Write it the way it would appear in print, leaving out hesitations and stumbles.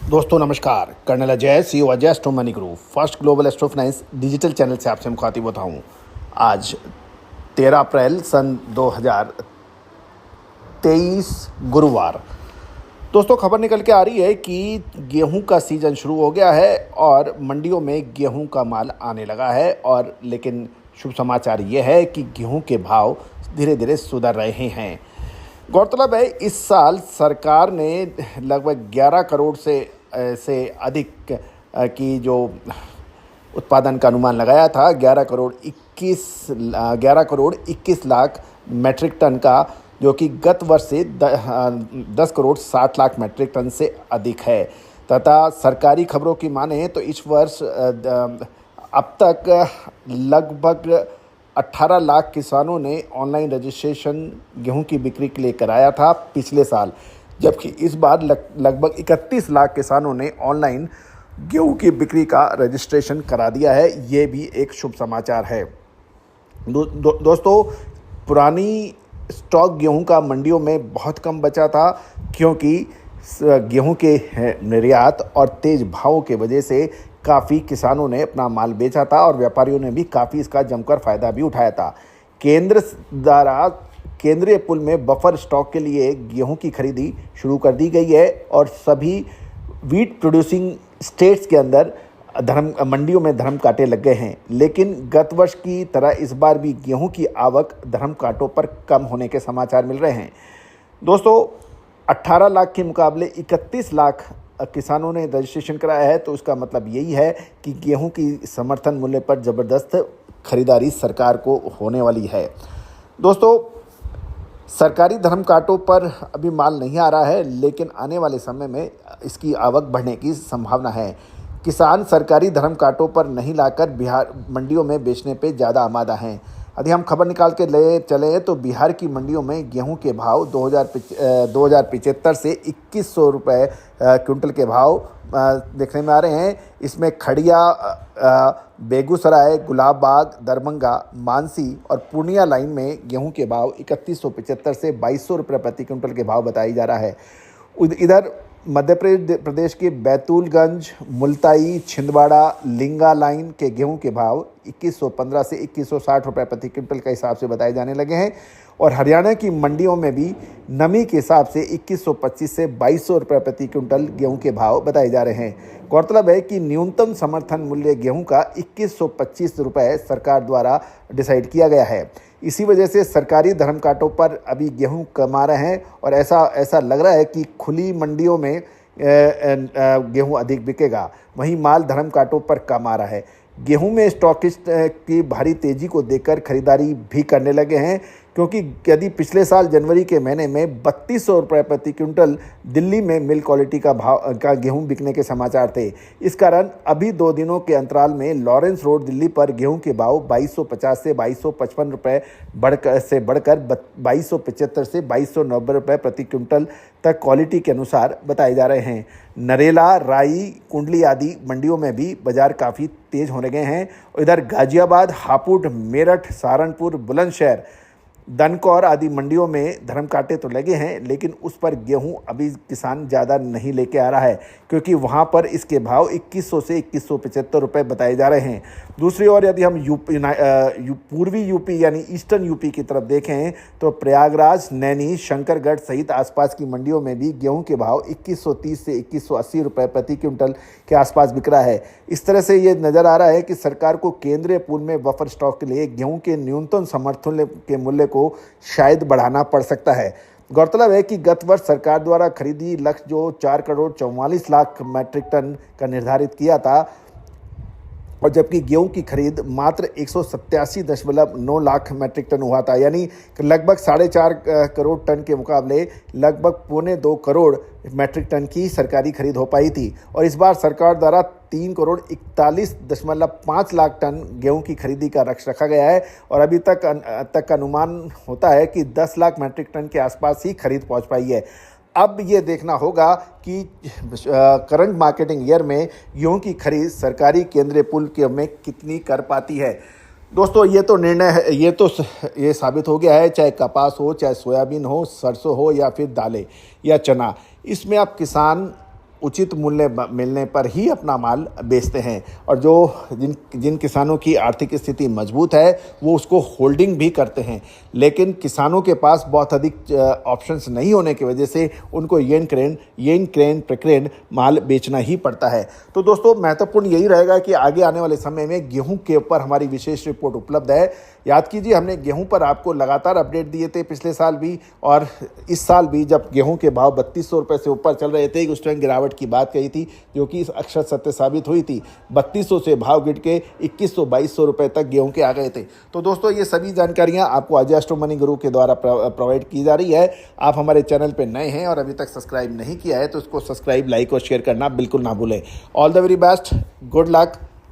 दोस्तों नमस्कार। Colonel Ajay, CEO Ajay astro money group first global astro finance digital channel से आपसे मुखातिब होता हूँ। आज 13 अप्रैल सन 2023 गुरुवार। दोस्तों खबर निकल के आ रही है कि गेहूं का सीज़न शुरू हो गया है और मंडियों में गेहूं का माल आने लगा है। और लेकिन शुभ समाचार ये है कि गेहूं के भाव धीरे धीरे सुधर रहे हैं। गौरतलब है इस साल सरकार ने लगभग 11 करोड़ से अधिक की जो उत्पादन का अनुमान लगाया था, 11 करोड़ 21 लाख मैट्रिक टन का, जो कि गत वर्ष से 10 करोड़ 60 लाख मैट्रिक टन से अधिक है। तथा सरकारी खबरों की माने तो इस वर्ष अब तक लगभग 18 लाख किसानों ने ऑनलाइन रजिस्ट्रेशन गेहूं की बिक्री के लिए कराया था पिछले साल, जबकि इस बार लगभग 31 लाख किसानों ने ऑनलाइन गेहूं की बिक्री का रजिस्ट्रेशन करा दिया है। ये भी एक शुभ समाचार है। दोस्तों पुरानी स्टॉक गेहूं का मंडियों में बहुत कम बचा था, क्योंकि गेहूं के निर्यात और तेज भावों के वजह से काफ़ी किसानों ने अपना माल बेचा था और व्यापारियों ने भी काफ़ी इसका जमकर फ़ायदा भी उठाया था। केंद्र द्वारा केंद्रीय पूल में बफर स्टॉक के लिए गेहूं की खरीदी शुरू कर दी गई है और सभी वीट प्रोड्यूसिंग स्टेट्स के अंदर मंडियों में धर्म कांटे लग गए हैं। लेकिन गत वर्ष की तरह इस बार भी गेहूं की आवक धर्म कांटों पर कम होने के समाचार मिल रहे हैं। दोस्तों 18 लाख के मुकाबले 31 लाख किसानों ने रजिस्ट्रेशन कराया है, तो उसका मतलब यही है कि गेहूं की समर्थन मूल्य पर ज़बरदस्त खरीदारी सरकार को होने वाली है। दोस्तों सरकारी धर्म कांटों पर अभी माल नहीं आ रहा है, लेकिन आने वाले समय में इसकी आवक बढ़ने की संभावना है। किसान सरकारी धर्म कांटों पर नहीं लाकर बिहार मंडियों में बेचने पे ज़्यादा आमादा हैं। यदि हम खबर निकाल के ले चले तो बिहार की मंडियों में गेहूं के भाव 2075 से 2100 रुपये क्विंटल के भाव देखने में आ रहे हैं। इसमें खड़िया, बेगूसराय, गुलाबबाग, दरभंगा, मानसी और पूर्णिया लाइन में गेहूं के भाव 3175 से 2200 रुपये प्रति क्विंटल के भाव बताया जा रहा है। इधर मध्य प्रदेश के बैतूलगंज, मुल्ताई, छिंदवाड़ा, लिंगा लाइन के गेहूं के भाव 2115 से 2160 रुपये प्रति क्विंटल के हिसाब से बताए जाने लगे हैं। और हरियाणा की मंडियों में भी नमी के हिसाब से 2125 से 2200 रुपये प्रति क्विंटल गेहूं के भाव बताए जा रहे हैं। गौरतलब है कि न्यूनतम समर्थन मूल्य गेहूं का 2125 रुपये सरकार द्वारा डिसाइड किया गया है। इसी वजह से सरकारी धर्म कांटों पर अभी गेहूं कम आ रहे हैं और ऐसा लग रहा है कि खुली मंडियों में गेहूं अधिक बिकेगा, वहीं माल धर्म कांटों पर कम आ रहा है। गेहूं में स्टॉकिस्ट की भारी तेजी को देखकर खरीदारी भी करने लगे हैं, क्योंकि यदि पिछले साल जनवरी के महीने में 3200 रुपये प्रति क्विंटल दिल्ली में मिल क्वालिटी का गेहूं बिकने के समाचार थे। इस कारण अभी 2 दिनों के अंतराल में लॉरेंस रोड दिल्ली पर गेहूं के भाव 2250 से 2255 रुपये बढ़कर 2275 से 2290 रुपये प्रति क्विंटल तक क्वालिटी के अनुसार बताए जा रहे हैं। नरेला, राई, कुंडली आदि मंडियों में भी बाजार काफ़ी तेज होने गए हैं। इधर गाजियाबाद, हापुड़, मेरठ, सहारनपुर, बुलंदशहर, दनकौर आदि मंडियों में धर्म कांटे तो लगे हैं, लेकिन उस पर गेहूं अभी किसान ज़्यादा नहीं लेके आ रहा है, क्योंकि वहां पर इसके भाव 2100 से 2175 रुपये बताए जा रहे हैं। दूसरी ओर यदि हम पूर्वी यूपी यानी ईस्टर्न यूपी की तरफ देखें तो प्रयागराज, नैनी, शंकरगढ़ सहित आसपास की मंडियों में भी गेहूं के भाव 2130 से 2180 रुपये प्रति क्विंटल के आसपास बिक रहा है। इस तरह से ये नज़र आ रहा है कि सरकार को केंद्रीय पूल में बफर स्टॉक के लिए गेहूं के न्यूनतम समर्थन के मूल्य को शायद बढ़ाना पड़ सकता है। गौरतलब है कि गत वर्ष सरकार द्वारा खरीदी लक्ष्य जो 4 करोड़ 44 लाख मैट्रिक टन का निर्धारित किया था, और जबकि गेहूं की खरीद मात्र 187.9 लाख मैट्रिक टन हुआ था, यानी लगभग 4.5 करोड़ टन के मुकाबले लगभग 1.25 करोड़ मैट्रिक टन की सरकारी खरीद हो पाई थी। और इस बार सरकार द्वारा 3 करोड़ 41.5 लाख टन गेहूं की खरीदी का लक्ष्य रखा गया है और अभी तक अनुमान होता है कि 10 लाख मैट्रिक टन के आसपास ही खरीद पहुंच पाई है। अब ये देखना होगा कि करंट मार्केटिंग ईयर में गेहूं की खरीद सरकारी केंद्रीय पूल के में कितनी कर पाती है। दोस्तों ये तो निर्णय है, ये साबित हो गया है, चाहे कपास हो, चाहे सोयाबीन हो, सरसों हो या फिर दालें या चना, इसमें अब किसान उचित मूल्य मिलने पर ही अपना माल बेचते हैं। और जो जिन किसानों की आर्थिक स्थिति मजबूत है वो उसको होल्डिंग भी करते हैं, लेकिन किसानों के पास बहुत अधिक ऑप्शंस नहीं होने की वजह से उनको येन क्रेन प्रक्रेन माल बेचना ही पड़ता है। तो दोस्तों, महत्वपूर्ण यही रहेगा कि आगे आने वाले समय में गेहूं के ऊपर हमारी विशेष रिपोर्ट उपलब्ध है। याद कीजिए, हमने गेहूं पर आपको लगातार अपडेट दिए थे पिछले साल भी और इस साल भी, जब गेहूं के भाव 3200 रुपये से ऊपर चल रहे थे, उस टाइम गिरावट की बात कही थी, जो कि अक्षर सत्य साबित हुई थी। 3200 से भाव गिर के 2100-2200 रुपये तक गेहूं के आ गए थे। तो दोस्तों, ये सभी जानकारियां आपको अजय एस्ट्रो मनी गुरु के द्वारा प्रोवाइड की जा रही है। आप हमारे चैनल पर नए हैं और अभी तक सब्सक्राइब नहीं किया है तो उसको सब्सक्राइब, लाइक और शेयर करना बिल्कुल ना भूलें। All the very best, good luck.